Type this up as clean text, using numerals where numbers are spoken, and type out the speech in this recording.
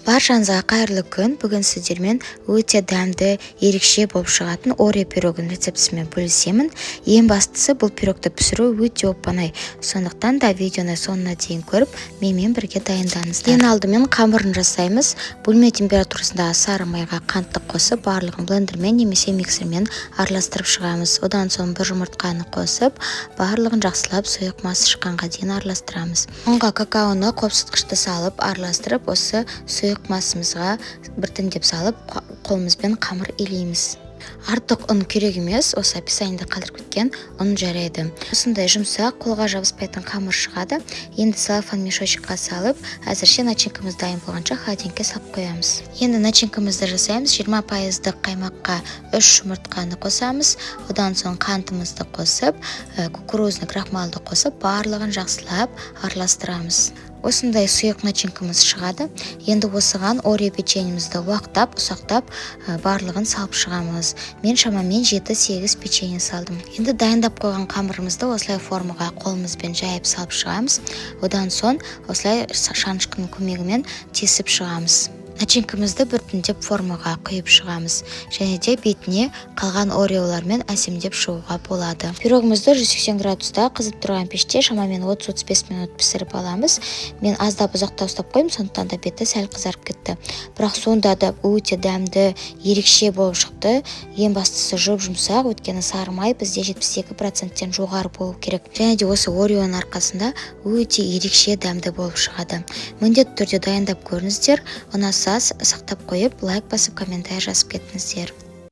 Баршаңызға қайырлы күн. Бүгін сіздермен өте дәмді, ерекше болып шығатын Орео пирогын рецептісімен бөлісемін. Ең бастысы бұл пирогты пісіру өте оп-оңай. Сондықтан да видеоны соңына дейін көріп, менімен бірге дайындаңыздар. Ең алдымен қамырын жасаймыз. Бөлме температурасындағы сары майға қантты қосып, барлығын блендермен немесе миксермен араластырып шығамыз. Одан соң бір жұмыртқаны қосып, барлығын жақсылап сұйық масы шыққанға дейін араластырамыз. Онға какаоны қопсытқышты салып, араластырып, осы сұйық масымызға біртіндеп салып, қолымызбен қамыр илейміз. Артық ұн керек емес, осы описаниеде қалдырып кеткен ұн жарайды. Осындай жұмсақ, қолға жабыспайтын қамыр шығады. Енді целлофан мешочкқа салып, әзірше начинкамыз дайын болғанша холодильникке салып қоямыз. Енді начинкамызды жасаймыз. 20% қаймаққа 3 жұмыртқаны қосамыз. Одан соң қантымызды қосып, кукурузный крахмалды қосып, барлығын жақсылап араластырамыз. Осындай сұйық начинкамыз шығады. Енді осыған Орео печеньемізді уақтап, ұсақтап, барлығын салып шығамыз. Мен шамамен 7-8 печенье салдым. Енді дайындап қойған қамырымызды осылай формаға қолымызбен жайып салып шығамыз. Одан соң осылай шанышқының көмегімен тесіп шығамыз. Начинкамызды біртіндеп формаға құйып шығамыз. Және де бетіне қалған ореолармен әсемдеп шығуға болады. Пирогымызды 180 градуста қызып тұрған пеште шамамен 30-35 минут пісіріп аламыз. Мен аздап ұзақта ұстап қойдым, сондықтан да беті сәл қызарып кетті. Бірақ сонда да өте дәмді, ерекше болып шықты. Ең бастысы жұп-жұмсақ, өйткені сары май бізде 72%-тен жоғары болу керек. Және де осы ореоның арқасында өте ерекше дәмді болып шығады. Міндетті түрде дайындап көріңіздер. Ұнаса сақтап қойып, лайк басып, комментарий жазып кетіңіздер.